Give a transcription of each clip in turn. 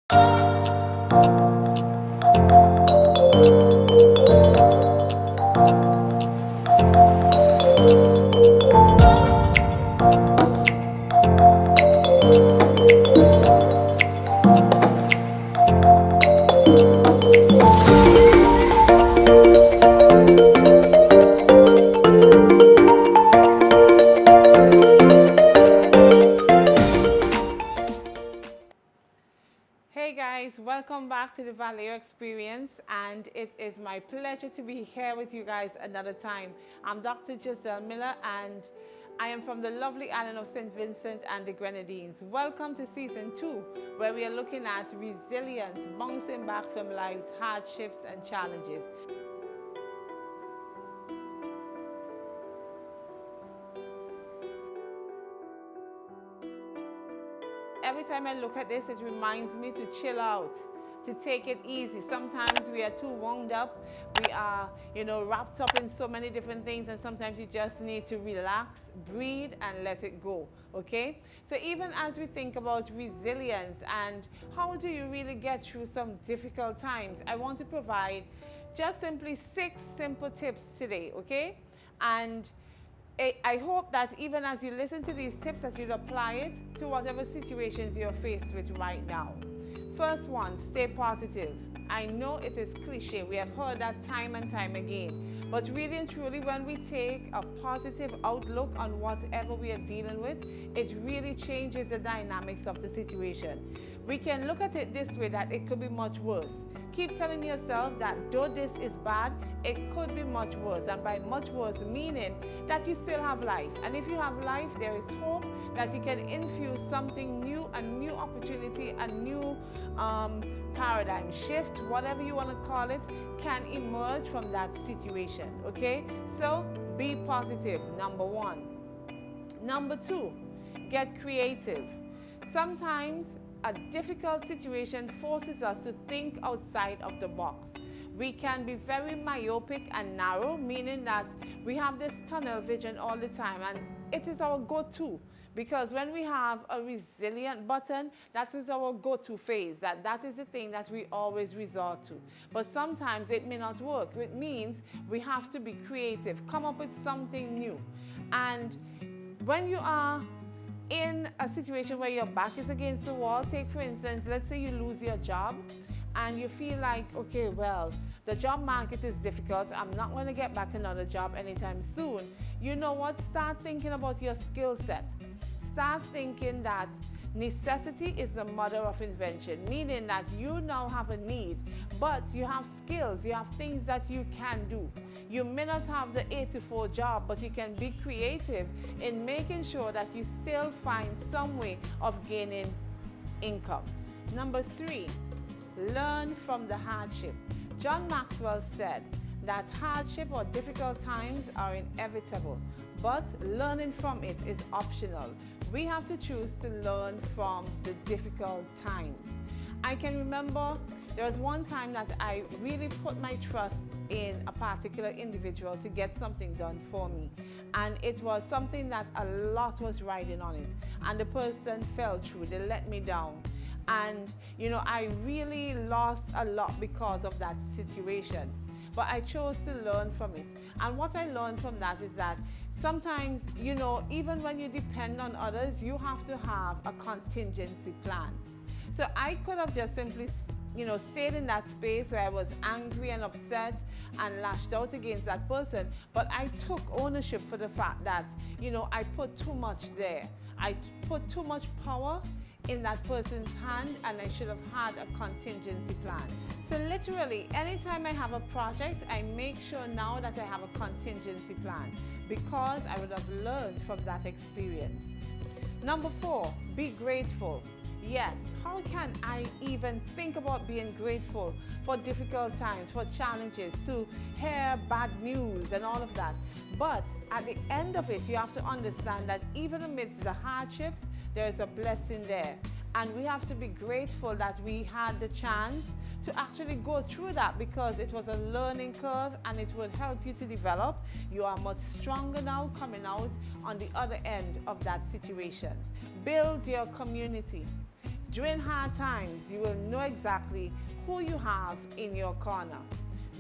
Hey guys, welcome back to the Valeo experience, and it is my pleasure to be here with you guys another time. I'm Dr. Giselle Miller, and I am from the lovely island of St. Vincent and the Grenadines. Welcome to season 2, where we are looking at resilience, bouncing back from life's hardships and challenges. Every time I look at this, it reminds me to chill out, to take it easy. Sometimes we are too wound up. We are, wrapped up in so many different things, and sometimes you just need to relax, breathe, and let it go, okay? So even as we think about resilience and how do you really get through some difficult times, I want to provide just simply 6 simple tips today, okay? And I hope that even as you listen to these tips, that you'll apply it to whatever situations you're faced with right now. First one, stay positive. I know it is cliche. We have heard that time and time again. But really and truly, when we take a positive outlook on whatever we are dealing with, it really changes the dynamics of the situation. We can look at it this way, that it could be much worse. Keep telling yourself that though this is bad, it could be much worse. And by much worse, meaning that you still have life. And if you have life, there is hope that you can infuse something new, a new opportunity, a new paradigm shift, whatever you want to call it, can emerge from that situation, okay? So be positive, number 1. Number 2, get creative. Sometimes a difficult situation forces us to think outside of the box. We can be very myopic and narrow, meaning that we have this tunnel vision all the time, and it is our go-to. Because when we have a resilient button, that is our go-to phase. That is the thing that we always resort to. But sometimes it may not work. It means we have to be creative, come up with something new. And when you are in a situation where your back is against the wall, take for instance, let's say you lose your job and you feel like, okay, well, the job market is difficult. I'm not going to get back another job anytime soon. You know what? Start thinking about your skill set. Start thinking that necessity is the mother of invention, meaning that you now have a need, but you have skills, you have things that you can do. You may not have the 8 to 4 job, but you can be creative in making sure that you still find some way of gaining income. Number 3, learn from the hardship. John Maxwell said that hardship or difficult times are inevitable, but learning from it is optional. We have to choose to learn from the difficult times. I can remember there was one time that I really put my trust in a particular individual to get something done for me. And it was something that a lot was riding on it. And the person fell through, they let me down. And I really lost a lot because of that situation. But I chose to learn from it. And what I learned from that is that sometimes, even when you depend on others, you have to have a contingency plan. So I could have just simply, stayed in that space where I was angry and upset and lashed out against that person. But I took ownership for the fact that, I put too much there. I put too much power in that person's hand, and I should have had a contingency plan. So literally, anytime I have a project, I make sure now that I have a contingency plan, because I would have learned from that experience. Number 4, be grateful. Yes, how can I even think about being grateful for difficult times, for challenges, to hear bad news and all of that? But at the end of it, you have to understand that even amidst the hardships, there is a blessing there. And we have to be grateful that we had the chance to actually go through that, because it was a learning curve and it would help you to develop. You are much stronger now coming out on the other end of that situation. Build your community. During hard times, you will know exactly who you have in your corner.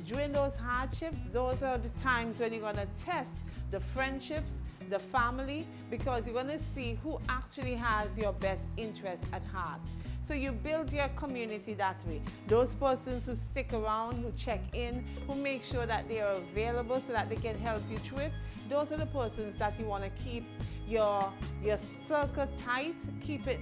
During those hardships, those are the times when you're going to test the friendships, the family, because you're going to see who actually has your best interest at heart. So you build your community that way. Those persons who stick around, who check in, who make sure that they are available so that they can help you through it, those are the persons that you want to keep your circle tight, keep it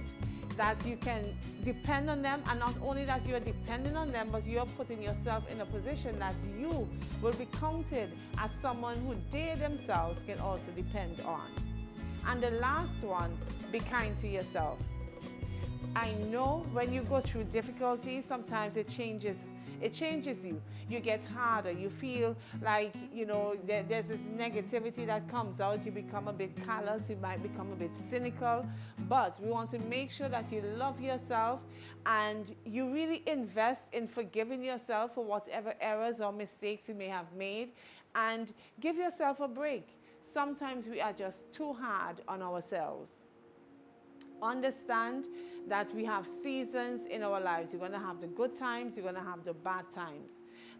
that you can depend on them, and not only that you're depending on them, but you're putting yourself in a position that you will be counted as someone who they themselves can also depend on. And the last one, be kind to yourself. I know when you go through difficulties, sometimes it changes you. You get harder. You feel like, there's this negativity that comes out. You become a bit callous. You might become a bit cynical. But we want to make sure that you love yourself and you really invest in forgiving yourself for whatever errors or mistakes you may have made, and give yourself a break. Sometimes we are just too hard on ourselves. Understand that we have seasons in our lives. You're going to have the good times, you're going to have the bad times.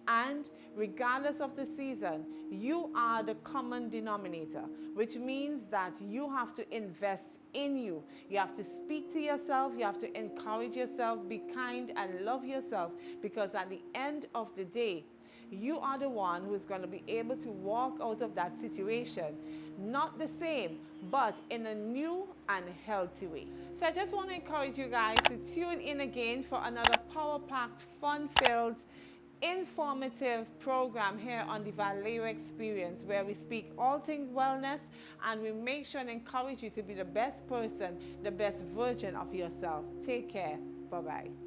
And regardless of the season, you are the common denominator, which means that you have to invest in you. You have to speak to yourself, you have to encourage yourself, be kind and love yourself, because at the end of the day, you are the one who is going to be able to walk out of that situation, not the same, but in a new and healthy way. So I just want to encourage you guys to tune in again for another power-packed, fun-filled, informative program here on the Valeo Experience, where we speak all things wellness and we make sure and encourage you to be the best person, the best version of yourself. Take care. Bye-bye.